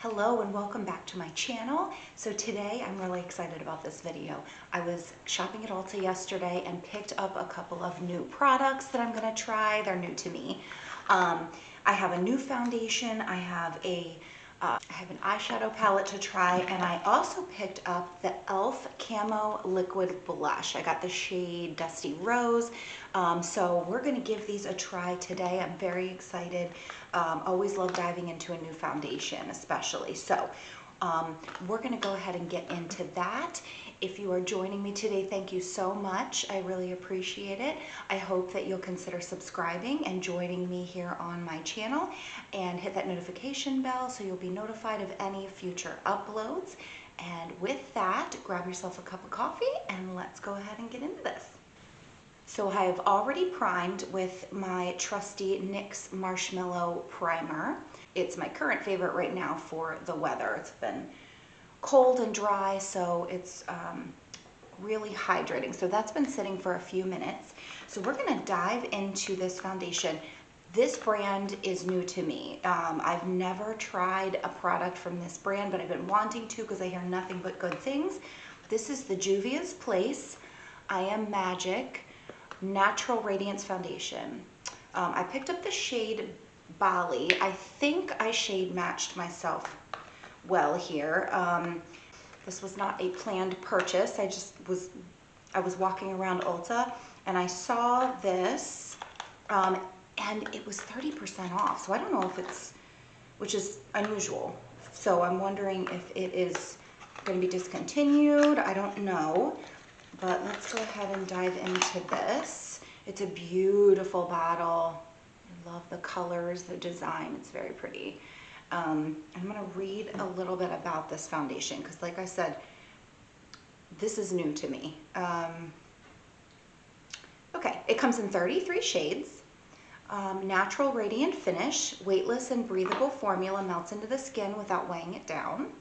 Hello and welcome back to my channel. So today I'm really excited about this video. I was shopping at Ulta yesterday and picked up a couple of new products that I'm gonna try. They're new to me. I have a new foundation. I have an eyeshadow palette to try, and I also picked up the e.l.f. Camo Liquid Blush. I got the shade Dusty Rose. So we're gonna give these a try today. I'm very excited. Always love diving into a new foundation, especially. So we're gonna go ahead and get into that. If you are joining me today, thank you so much. I really appreciate it. I hope that you'll consider subscribing and joining me here on my channel, and hit that notification bell so you'll be notified of any future uploads. And with that, grab yourself a cup of coffee and let's go ahead and get into this. So I have already primed with my trusty NYX Marshmallow Primer. It's my current favorite right now for the weather. It's been cold and dry, so it's really hydrating. So that's been sitting for a few minutes. So we're gonna dive into this foundation. This brand is new to me. I've never tried a product from this brand, but I've been wanting to because I hear nothing but good things. This is the Juvia's Place I Am Magic Natural Radiance Foundation. I picked up the shade Bali. I think I shade matched myself well here. This was not a planned purchase. I was walking around Ulta and I saw this, and it was 30% off. So I don't know if which is unusual. So I'm wondering if it is going to be discontinued. I don't know, but let's go ahead and dive into this. It's a beautiful bottle. I love the colors, the design. It's very pretty. I'm going to read a little bit about this foundation because, like I said, this is new to me. Okay, it comes in 33 shades. Natural radiant finish, weightless and breathable formula, melts into the skin without weighing it down.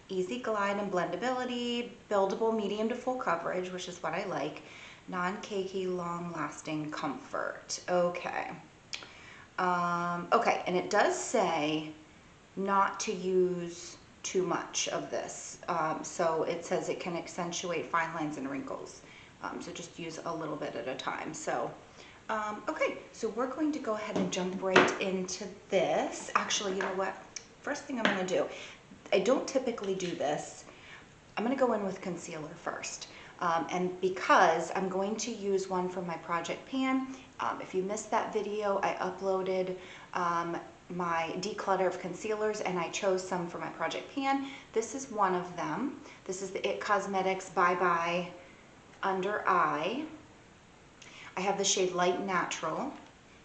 Easy glide and blendability, buildable medium to full coverage, which is what I like. Non-cakey, long-lasting comfort. Okay. Okay, and it does say not to use too much of this. So it says it can accentuate fine lines and wrinkles. So just use a little bit at a time. So, okay, so we're going to go ahead and jump right into this. Actually, you know what? First thing I'm gonna do, I don't typically do this. I'm gonna go in with concealer first. And because I'm going to use one from my project pan, if you missed that video, I uploaded my declutter of concealers and I chose some for my project pan. This is one of them. This is the IT Cosmetics Bye Bye Under Eye. I have the shade Light Natural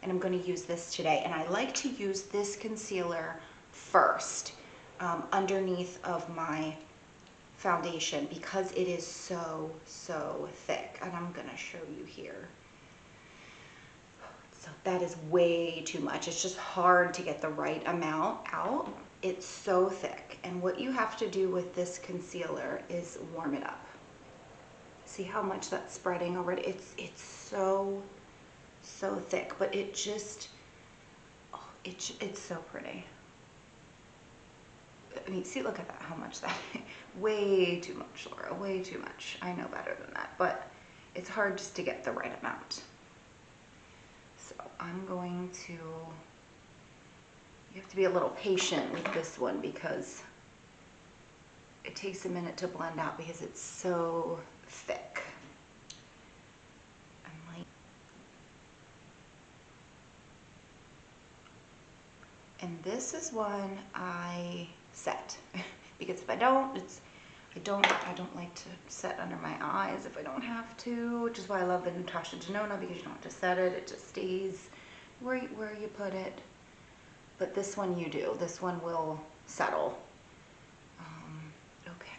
and I'm going to use this today. And I like to use this concealer first underneath of my foundation because it is so thick, and I'm going to show you here. So that is way too much. It's just hard to get the right amount out. It's so thick. And what you have to do with this concealer is warm it up. See how much that's spreading already? It's so thick, but it just, oh, it's so pretty. I mean, see, look at that, how much that, way too much, Laura, way too much. I know better than that, but it's hard just to get the right amount. So I'm going to, you have to be a little patient with this one because it takes a minute to blend out because it's so thick. And this is one I set because if I don't, I don't like to set under my eyes if I don't have to, which is why I love the Natasha Denona, because you don't have to set it. It just stays where you put it. But this one you do. This one will settle. Okay.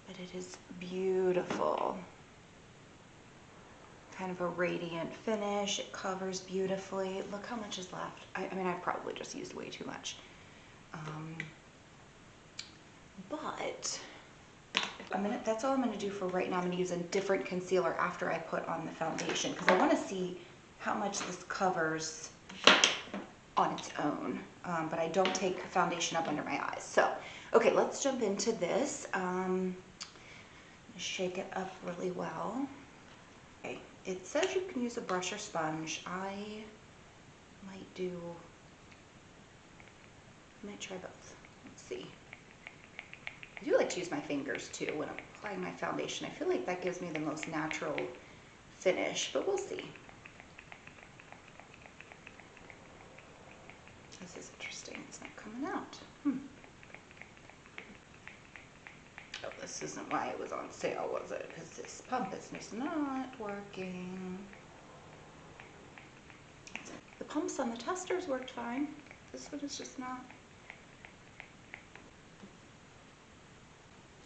But it is beautiful. Kind of a radiant finish. It covers beautifully. Look how much is left. I mean, I've probably just used way too much. But that's all I'm going to do for right now. I'm going to use a different concealer after I put on the foundation because I want to see how much this covers on its own, but I don't take foundation up under my eyes. So, okay, let's jump into this. Shake it up really well. Okay, it says you can use a brush or sponge. I might try both. Let's see. I do like to use my fingers too when I'm applying my foundation. I feel like that gives me the most natural finish, but we'll see. This is interesting. It's not coming out. Oh, this isn't why it was on sale, was it? Because this pump is just not working. The pumps on the testers worked fine. This one is just not.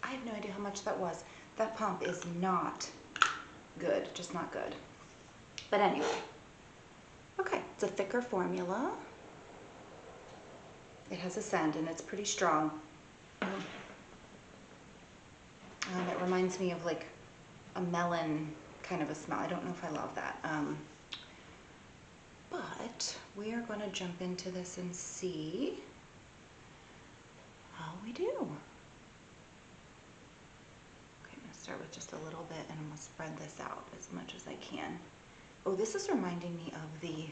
I have no idea how much that was. That pump is not good, just not good. But anyway, okay, it's a thicker formula. It has a scent and it's pretty strong. It reminds me of like a melon kind of a smell. I don't know if I love that. But we are going to jump into this and see how we do. Okay, I'm going to start with just a little bit and I'm going to spread this out as much as I can. Oh, this is reminding me of the,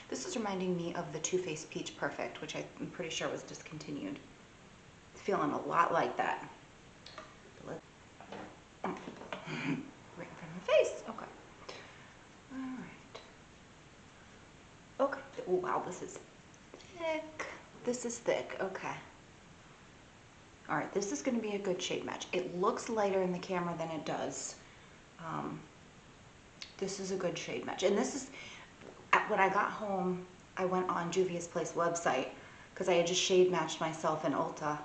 This is reminding me of the Too Faced Peach Perfect, which I'm pretty sure was discontinued. It's feeling a lot like that. Right in front of my face. Okay. All right. Okay. Oh, wow, this is thick. This is thick. Okay. All right, this is going to be a good shade match. It looks lighter in the camera than it does. This is a good shade match. And this is, when I got home, I went on Juvia's Place website because I had just shade matched myself in Ulta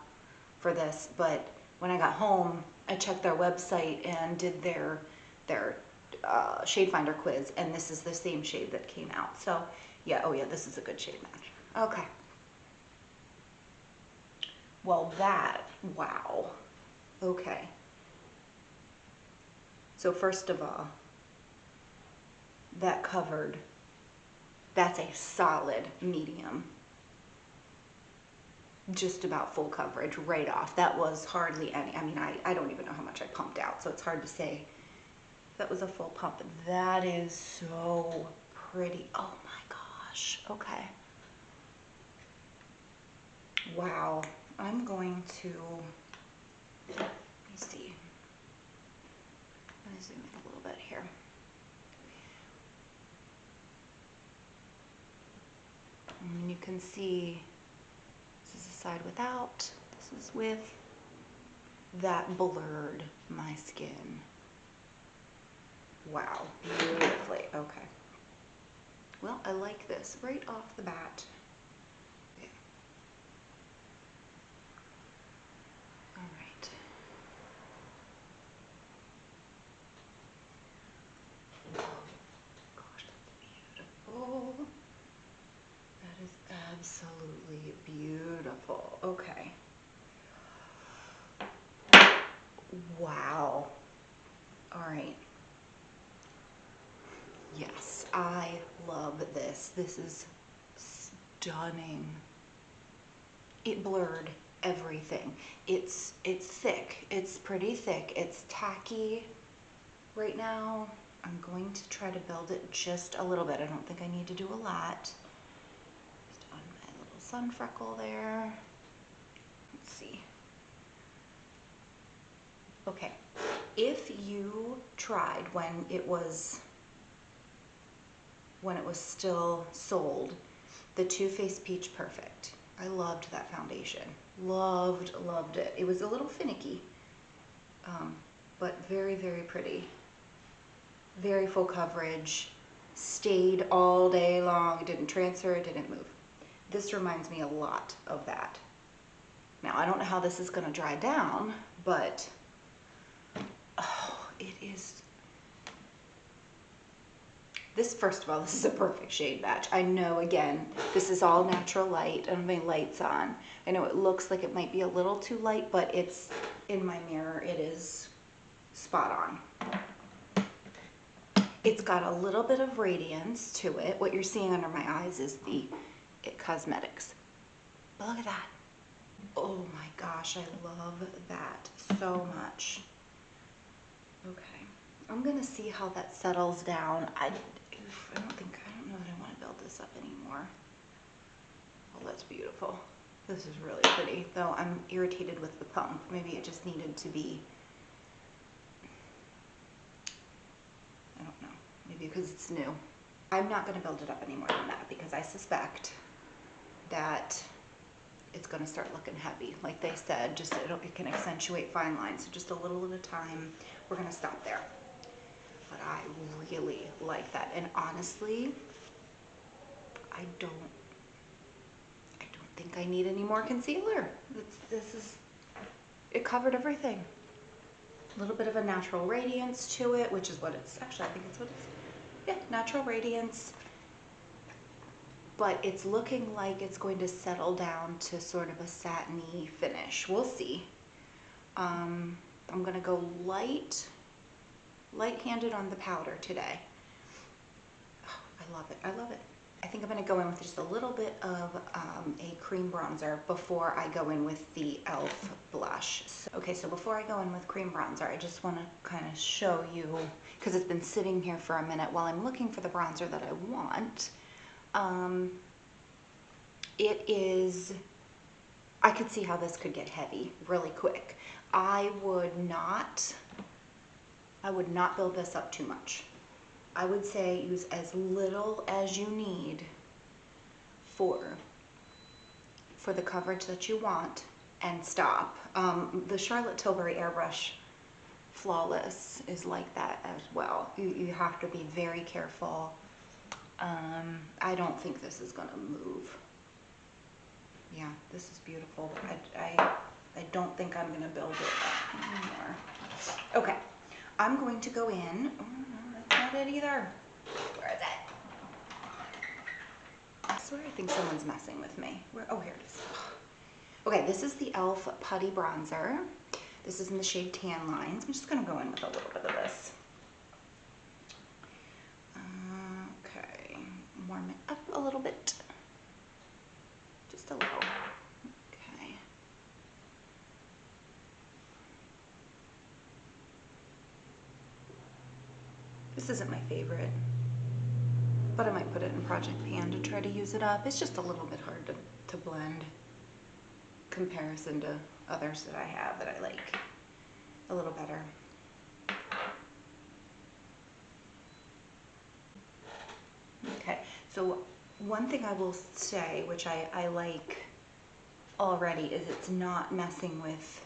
for this. But when I got home, I checked their website and did their shade finder quiz, and this is the same shade that came out. So yeah, oh yeah, this is a good shade match. Okay. Well, wow. Okay. So first of all, that covered, that's a solid medium. Just about full coverage right off. That was hardly any, I mean, I don't even know how much I pumped out, so it's hard to say that was a full pump. That is so pretty. Oh my gosh. Okay. Wow. I'm going to, let me see. Let me zoom in a little bit here. And you can see this is the side without, this is with. That blurred my skin. Wow, beautifully. Okay. Well, I like this right off the bat. Okay. All right. Gosh, that's beautiful. That is absolutely beautiful. Okay. Wow. All right. Yes, I love this. This is stunning. It blurred everything. It's thick. It's pretty thick. It's tacky right now. I'm going to try to build it just a little bit. I don't think I need to do a lot. Just on my little sun freckle there. Let's see. Okay, if you tried when it was still sold, the Too Faced Peach Perfect, I loved that foundation. Loved it. It was a little finicky, but very, very pretty. Very full coverage, stayed all day long, it didn't transfer, it didn't move. This reminds me a lot of that. Now, I don't know how this is going to dry down, but oh, it is. This, first of all, this is a perfect shade match. I know, again, this is all natural light and my light's on. I know it looks like it might be a little too light, but it's in my mirror, it is spot on. It's got a little bit of radiance to it. What you're seeing under my eyes is the It Cosmetics. But look at that. Oh my gosh, I love that so much. Okay, I'm gonna see how that settles down. I don't know that I want to build this up anymore. Oh, that's beautiful. This is really pretty, though I'm irritated with the pump. Maybe it just needed to be, I don't know, maybe because it's new. I'm not going to build it up any more than that because I suspect that it's going to start looking heavy. Like they said, just it can accentuate fine lines. So just a little at a time. We're going to stop there. But I really like that. And honestly, I don't think I need any more concealer. It covered everything. A little bit of a natural radiance to it, which is what it's, actually I think it's what it's, yeah, natural radiance. But it's looking like it's going to settle down to sort of a satiny finish. We'll see. I'm gonna go light-handed on the powder today. Oh, I love it, I love it. I think I'm going to go in with just a little bit of a cream bronzer before I go in with the e.l.f. blush. So before I go in with cream bronzer, I just want to kind of show you, because it's been sitting here for a minute while I'm looking for the bronzer that I want. I could see how this could get heavy really quick. I would not build this up too much. I would say use as little as you need for the coverage that you want and stop. The Charlotte Tilbury Airbrush Flawless is like that as well. You have to be very careful. I don't think this is gonna move. Yeah, this is beautiful. I don't think I'm gonna build it up anymore. Okay, I'm going to go in. Not it either. Where is it? I swear I think someone's messing with me. Oh, here it is. Okay, this is the e.l.f. Putty Bronzer. This is in the shade Tan Lines. I'm just going to go in with a little bit of this. Okay, warm it up a little bit. Just a little. Okay. This isn't my favorite, but I might put it in Project Pan to try to use it up. It's just a little bit hard to blend comparison to others that I have that I like a little better. Okay, so one thing I will say, which I like already, is it's not messing with,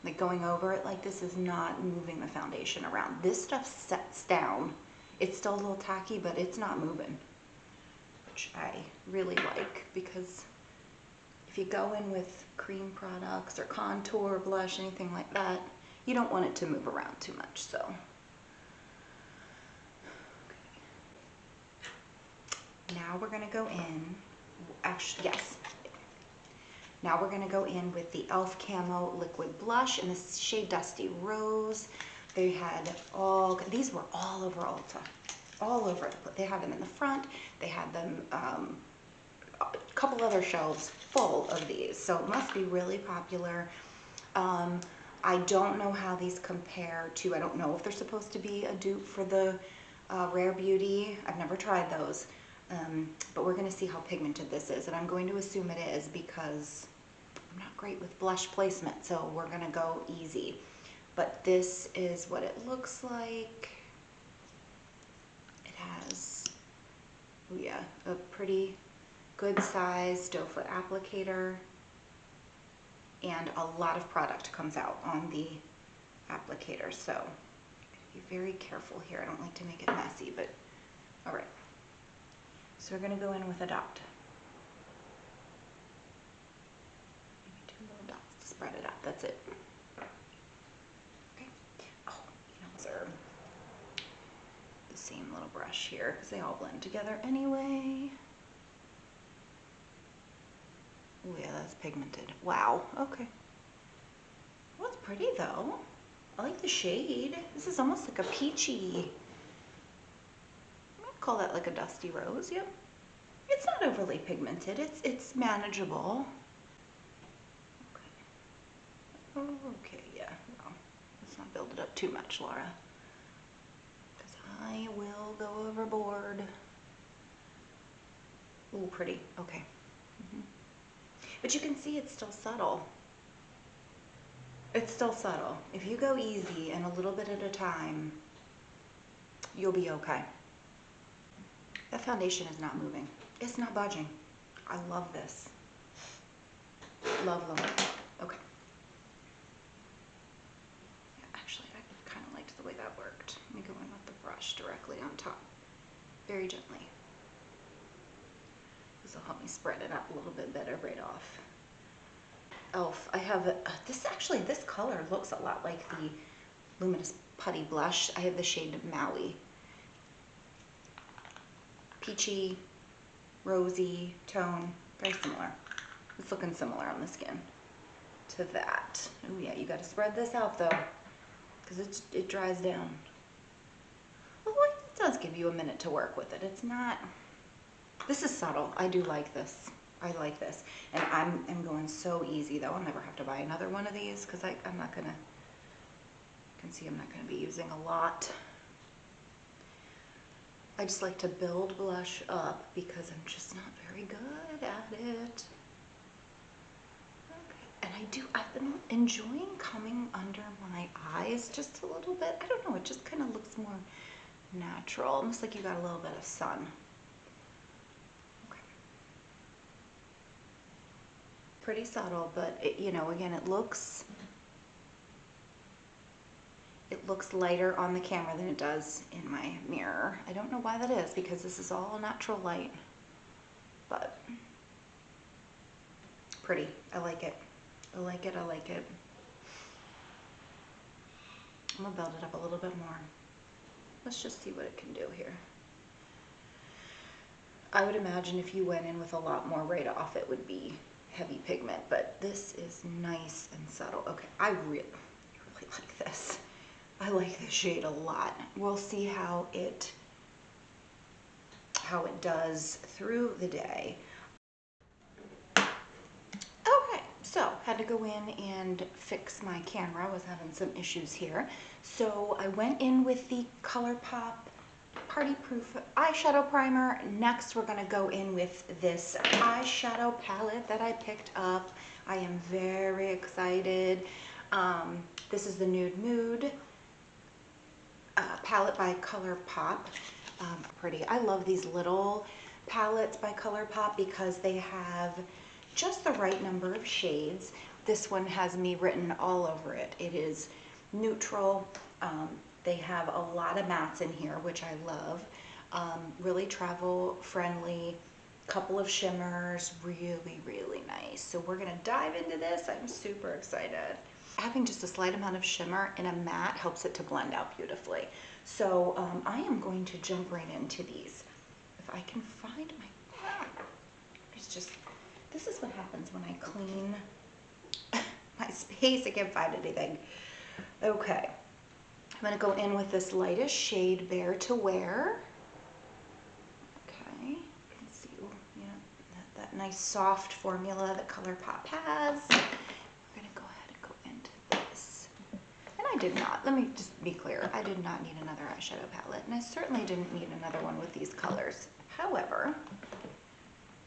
like going over it like this is not moving the foundation around. This stuff sets down. It's still a little tacky, but it's not moving, which I really like, because if you go in with cream products or contour, blush, anything like that, you don't want it to move around too much, so. Okay. Now we're gonna go in, actually, yes. Now we're gonna go in with the e.l.f. Camo Liquid Blush in the shade Dusty Rose. They had these were all over Ulta, all over. They had them in the front. They had them, a couple other shelves full of these. So it must be really popular. I don't know how these compare to, I don't know if they're supposed to be a dupe for the Rare Beauty. I've never tried those. But we're gonna see how pigmented this is. And I'm going to assume it is because I'm not great with blush placement. So we're gonna go easy. But this is what it looks like. It has, oh yeah, a pretty good size doe foot applicator, and a lot of product comes out on the applicator, so be very careful here. I don't like to make it messy, but all right. So we're going to go in with a dot. Maybe 2 little dots to spread it out. That's it. Okay. Oh, those are the same little brush here because they all blend together anyway. Oh yeah, that's pigmented. Wow, okay. Well, it's pretty though. I like the shade. This is almost like a peachy call that like a dusty rose, yep. It's not overly pigmented, it's manageable. Okay. Oh, okay, yeah, no. Let's not build it up too much, Laura. Because I will go overboard. Ooh, pretty, okay. But you can see it's still subtle. It's still subtle. If you go easy and a little bit at a time, you'll be okay. That foundation is not moving. It's not budging. I love this. Love, love, love. Okay. Yeah, actually, I kind of liked the way that worked. Let me go in with the brush directly on top. Very gently. This will help me spread it out a little bit better right off. Elf, I have this color looks a lot like the Luminous Putty Blush. I have the shade Maui. Peachy, rosy tone, very similar. It's looking similar on the skin to that. Oh yeah, you gotta spread this out though, because it dries down. Well, it does give you a minute to work with it. It's not, this is subtle. I do like this. I like this. And I'm going so easy though. I'll never have to buy another one of these because I'm not gonna, you can see I'm not gonna be using a lot. I just like to build blush up because I'm just not very good at it. Okay, and I've been enjoying coming under my eyes just a little bit. I don't know, it just kind of looks more natural, almost like you got a little bit of sun. Okay. Pretty subtle, but it, you know, again, it looks lighter on the camera than it does in my mirror. I don't know why that is, because this is all natural light, but pretty. I like it. I like it. I like it. I'm gonna build it up a little bit more. Let's just see what it can do here. I would imagine if you went in with a lot more right off, it would be heavy pigment, but this is nice and subtle. Okay, I really like this. I like this shade a lot. We'll see how it does through the day. Okay, so had to go in and fix my camera. I was having some issues here. So I went in with the ColourPop Party Proof eyeshadow primer. Next, we're gonna go in with this eyeshadow palette that I picked up. I am very excited. This is the Nude Mood palette by ColourPop. Pretty. I love these little palettes by ColourPop because they have just the right number of shades. This one has me written all over it. It is neutral. They have a lot of mattes in here, which I love. Really travel friendly. Couple of shimmers, really, really nice. So we're gonna dive into this. I'm super excited. Having just a slight amount of shimmer in a matte helps it to blend out beautifully. So I am going to jump right into these. If I can find my, it's just, this is what happens when I clean my space. I can't find anything. Okay, I'm gonna go in with this lightest shade, Bare to Wear. Okay, you can see, yeah, that nice soft formula that ColourPop has. I did not, let me just be clear, I did not need another eyeshadow palette, and I certainly didn't need another one with these colors. However,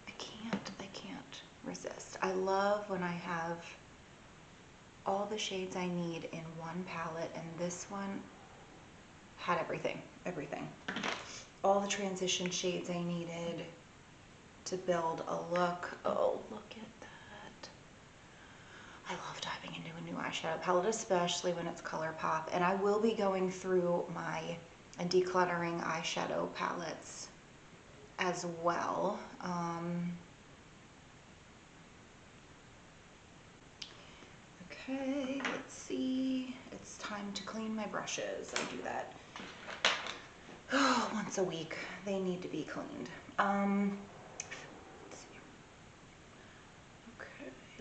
I can't resist. I love when I have all the shades I need in one palette, and this one had everything. All the transition shades I needed to build a look. Oh, look at that. I love diving into a new eyeshadow palette, especially when it's ColourPop. And I will be going through my and decluttering eyeshadow palettes as well. Okay, let's see. It's time to clean my brushes. I do that once a week. They need to be cleaned.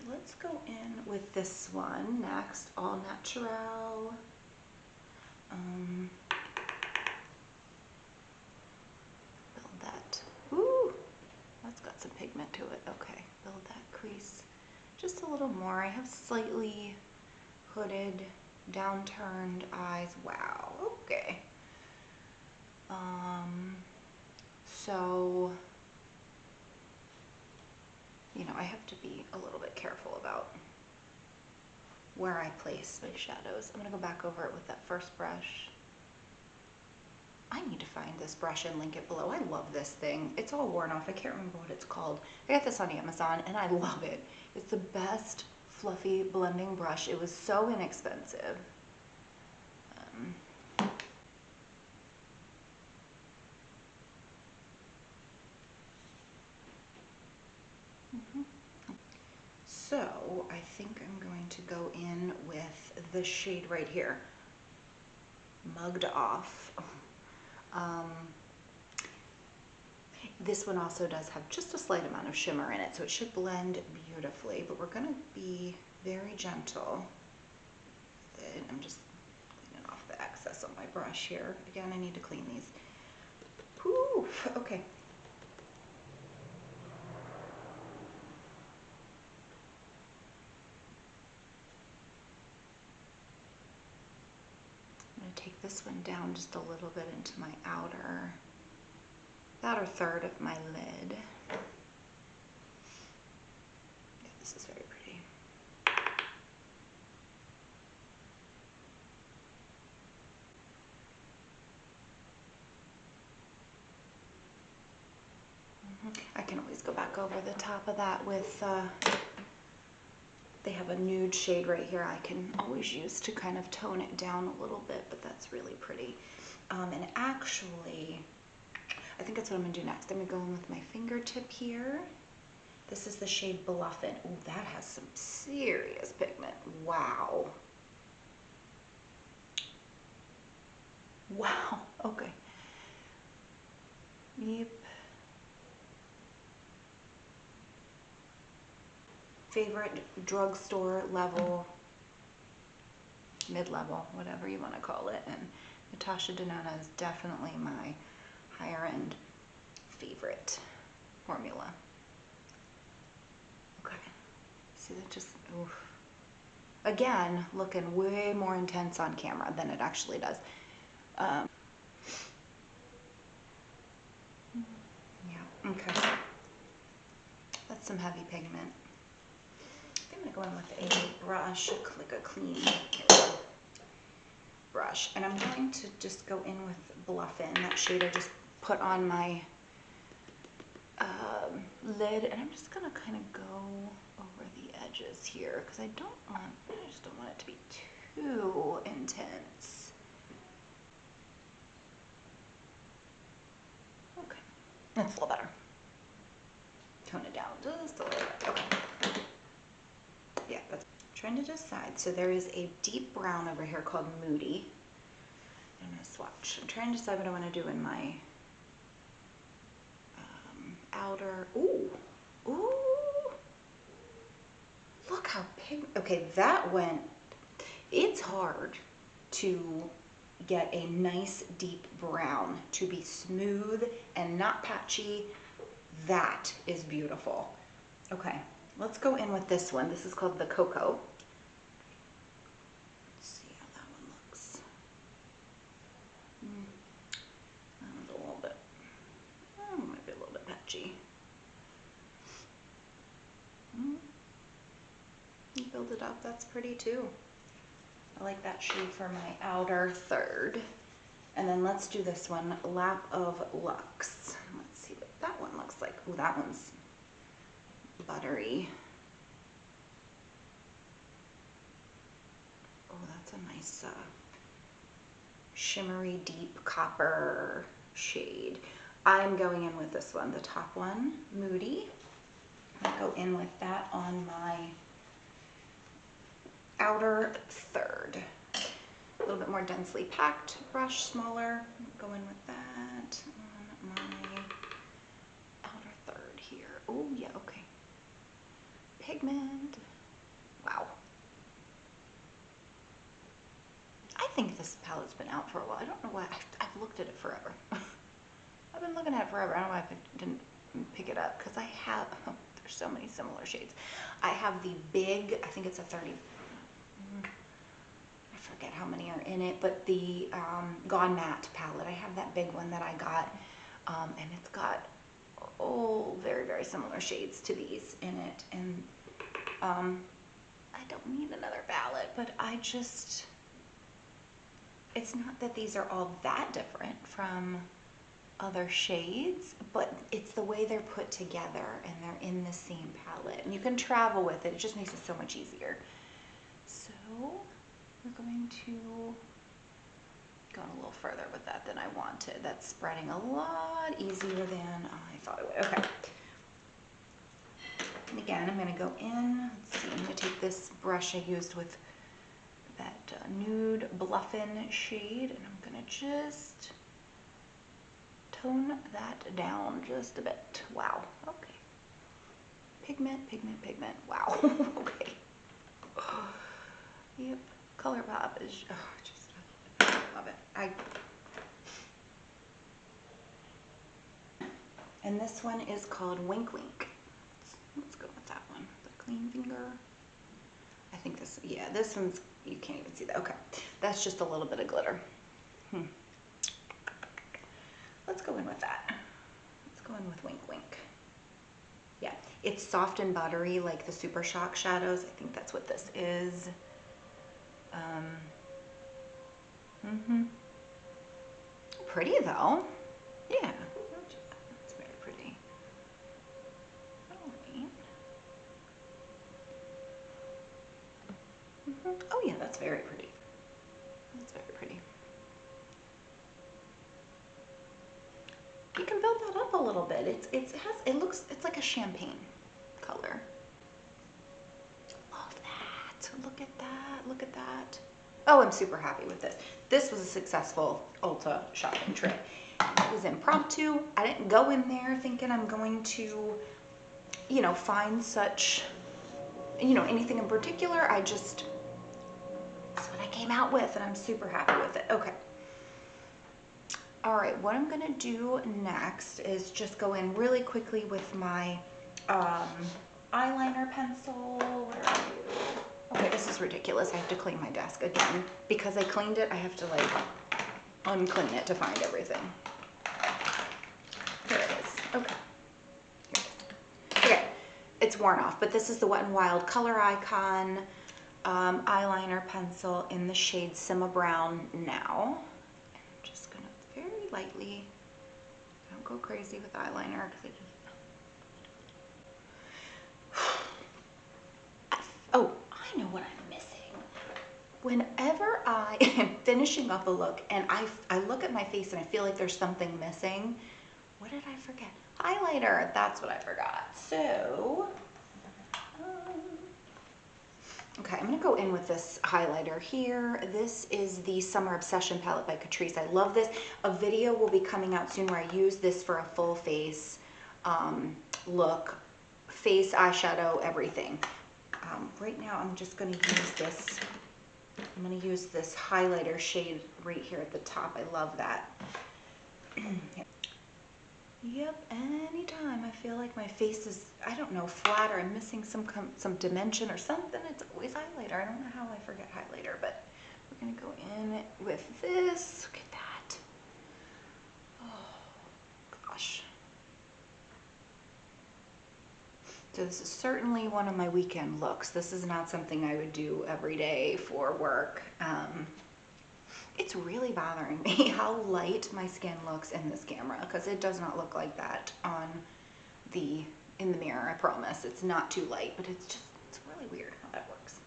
Let's go in with this one next, All Natural. it. Okay, build that crease just a little more. I have slightly hooded, downturned eyes. Wow, okay. So, you know, I have to be a little bit careful about where I place my shadows. I'm gonna go back over it with that first brush. I need to find this brush and link it below. I love this thing. It's all worn off. I can't remember what it's called. I got this on Amazon and I love it. It's the best fluffy blending brush. It was so inexpensive. So I think I'm going to go in with the shade right here, Mugged Off. This one also does have just a slight amount of shimmer in it, so it should blend beautifully, but we're going to be very gentle. I'm just cleaning off the excess on my brush here. Again, I need to clean these. Whew, okay. I'm going to take this one down just a little bit into my outer third of my lid. Yeah, this is very pretty. I can always go back over the top of that with, they have a nude shade right here I can always use to kind of tone it down a little bit, but that's really pretty. And actually, I think that's what I'm gonna do next. I'm gonna go in with my fingertip here. This is the shade Bluffin'. Oh, that has some serious pigment. Wow. Wow, okay. Yep. Favorite drugstore level, mid-level, whatever you want to call it. And Natasha Denona is definitely my higher end favorite formula. Okay, see that just, oof. Again, looking way more intense on camera than it actually does. Yeah, okay. That's some heavy pigment. I'm gonna go in with a brush, like a clean brush, and I'm going to just go in with Bluffin', that shade I just put on my lid, and I'm just gonna kind of go over the edges here because I just don't want it to be too intense. Okay, that's a little better. Tone it down just a little bit. Okay. Yeah, that's I'm trying to decide. So there is a deep brown over here called Moody. I'm gonna swatch. I'm trying to decide what I want to do in my outer. Ooh, ooh! Look how pink. Okay, that went. It's hard to get a nice deep brown to be smooth and not patchy. That is beautiful. Okay, let's go in with this one. This is called the Cocoa. Let's see how that one looks. That one's a little bit, might be a little bit patchy. You build it up, that's pretty too. I like that shade for my outer third. And then let's do this one, Lap of Lux. Let's see what that one looks like. Ooh, that one's buttery. Oh, that's a nice shimmery deep copper shade. I'm going in with this one, the top one, Moody. I'll go in with that on my outer third. A little bit more densely packed brush, smaller. Go in with that on my outer third here. Oh yeah, okay. Pigment. Wow. I think this palette's been out for a while. I don't know why. I've looked at it forever. I've been looking at it forever. I don't know why I didn't pick it up because I have. There's so many similar shades. I have the big, I think it's a 30, I forget how many are in it, but the Gone Matte palette. I have that big one that I got, and it's got, oh, very, very similar shades to these in it. And I don't need another palette, but I just, it's not that these are all that different from other shades, but it's the way they're put together and they're in the same palette. And you can travel with it. It just makes it so much easier. So we're going to go a little further with that than I wanted. That's spreading a lot easier than I thought it would. Okay. And again, I'm going to go in. Let's see, I'm going to take this brush I used with that nude Bluffin shade, and I'm going to just tone that down just a bit. Wow. Okay. Pigment, pigment, pigment. Wow. Okay. Yep. Color Pop is, oh, just love it. And this one is called Wink Wink. Let's go with that one. The clean finger. I think this, yeah, this one's, you can't even see that. Okay. That's just a little bit of glitter. Let's go in with that. Let's go in with Wink Wink. Yeah, it's soft and buttery like the Super Shock shadows. I think that's what this is. Pretty though. Yeah, it's very pretty. Oh yeah, that's very pretty. That's very pretty. You can build that up a little bit. It's like a champagne color. Love that. Look at that. Look at that. Oh, I'm super happy with this. This was a successful Ulta shopping trip. It was impromptu. I didn't go in there thinking I'm going to, you know, find such, you know, anything in particular. That's what I came out with, and I'm super happy with it. Okay. All right, what I'm gonna do next is just go in really quickly with my eyeliner pencil. Where are you? Okay, this is ridiculous. I have to clean my desk again. Because I cleaned it, I have to like unclean it to find everything. There it is. Okay. Here it is. Okay, it's worn off, but this is the Wet n Wild Color Icon eyeliner pencil in the shade Simma Brown Now. I'm just gonna very lightly, don't go crazy with eyeliner because oh, I know what I'm missing. Whenever I am finishing up a look and I look at my face and I feel like there's something missing, what did I forget? Highlighter, that's what I forgot. So, okay, I'm gonna go in with this highlighter here. This is the Summer Obsession palette by Catrice. I love this. A video will be coming out soon where I use this for a full face look, face, eyeshadow, everything. Right now I'm just gonna use this. I'm gonna use this highlighter shade right here at the top. I love that. Yep, anytime I feel like my face is, I don't know, flat or I'm missing some dimension or something, it's always highlighter. I don't know how I forget highlighter, but we're gonna go in with this. Look at that. Oh, gosh. So this is certainly one of my weekend looks. This is not something I would do every day for work. It's really bothering me how light my skin looks in this camera because it does not look like that in the mirror, I promise. It's not too light, but it's really weird how that works.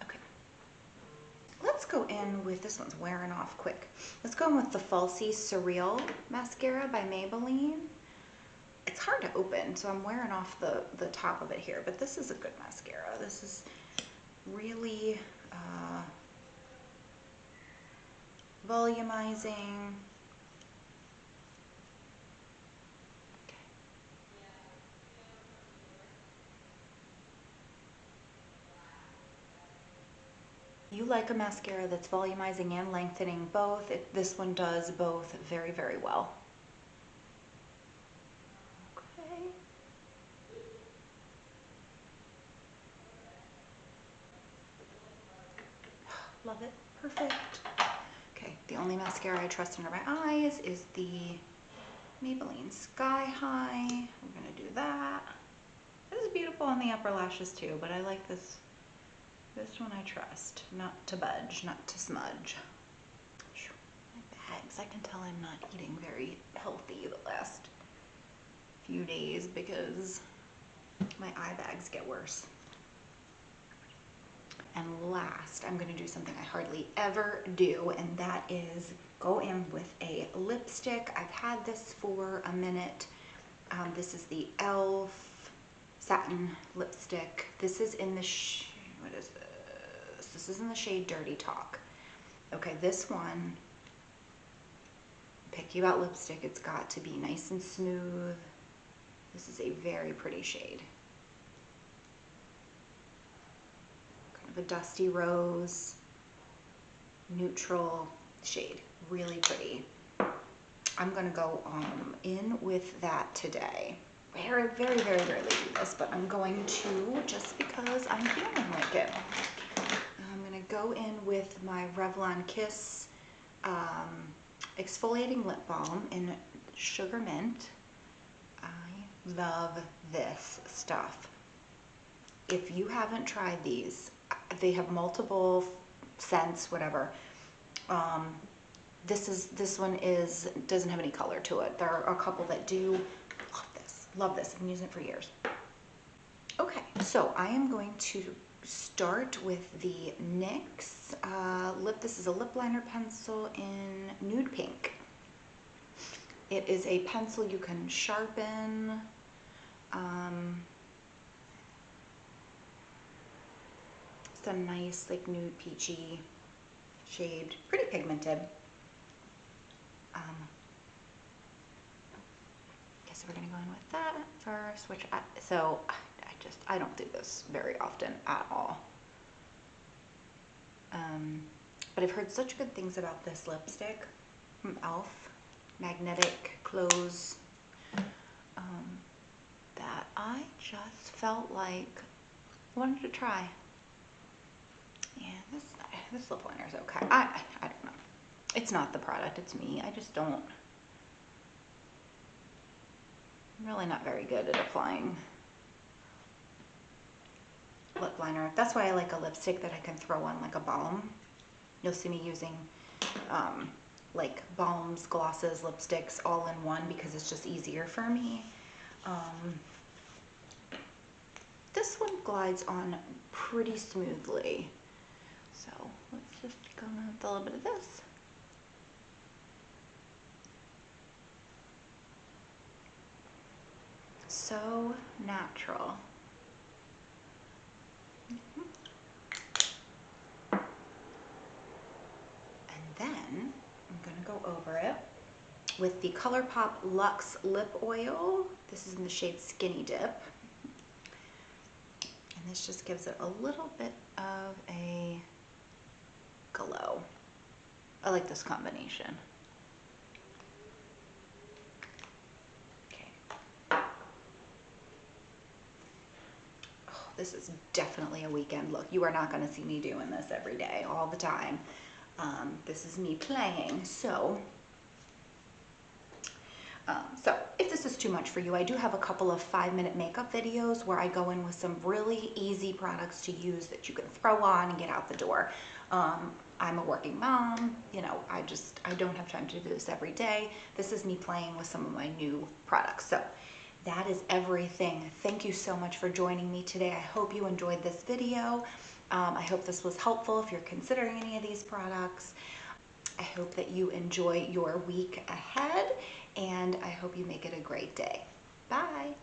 Okay. Let's go in with, this one's wearing off quick. Let's go in with the Falsies Surreal Mascara by Maybelline. It's hard to open, so I'm wearing off the top of it here, but this is a good mascara. This is really volumizing. Okay. You like a mascara that's volumizing and lengthening both. This one does both very, very well. Okay. love it. Perfect. Okay, the only mascara I trust under my eyes is the Maybelline Sky High. We're gonna do that. This is beautiful on the upper lashes too, but I like this one I trust. Not to budge, not to smudge. My bags, I can tell I'm not eating very healthy the last few days because my eye bags get worse. And last, I'm gonna do something I hardly ever do, and that is go in with a lipstick. I've had this for a minute. This is the e.l.f. Satin Lipstick. This is in the, what is this? This is in the shade Dirty Talk. Okay, this one, picky about lipstick, it's got to be nice and smooth. This is a very pretty shade. Kind of a dusty rose, neutral shade, really pretty. I'm gonna go in with that today. Very, very, very rarely do this, but I'm going to just because I'm feeling like it. I'm gonna go in with my Revlon Kiss exfoliating lip balm in Sugar Mint. I love this stuff. If you haven't tried these, they have multiple scents, whatever. This one doesn't have any color to it. There are a couple that do. Love this, I've been using it for years. Okay, so I am going to start with the NYX this is a lip liner pencil in Nude Pink. It is a pencil you can sharpen. It's a nice like nude peachy shade, pretty pigmented. Guess we're gonna go in with that first, which I don't do this very often at all. But I've heard such good things about this lipstick from e.l.f. Magnetic Close, that I just felt like I wanted to try. Yeah, this lip liner is okay. I don't know. It's not the product, it's me. I just don't. I'm really not very good at applying lip liner. That's why I like a lipstick that I can throw on like a balm. You'll see me using like balms, glosses, lipsticks all in one because it's just easier for me. This one glides on pretty smoothly. So let's just go in with a little bit of this. So natural. And then I'm gonna go over it with the ColourPop Luxe Lip Oil. This is in the shade Skinny Dip. And this just gives it a little bit of a glow. I like this combination. This is definitely a weekend look. You are not going to see me doing this every day, all the time. This is me playing. So if this is too much for you, I do have a couple of 5-minute makeup videos where I go in with some really easy products to use that you can throw on and get out the door. I'm a working mom, you know, I don't have time to do this every day. This is me playing with some of my new products. So that is everything. Thank you so much for joining me today. I hope you enjoyed this video. I hope this was helpful if you're considering any of these products. I hope that you enjoy your week ahead, and I hope you make it a great day. Bye.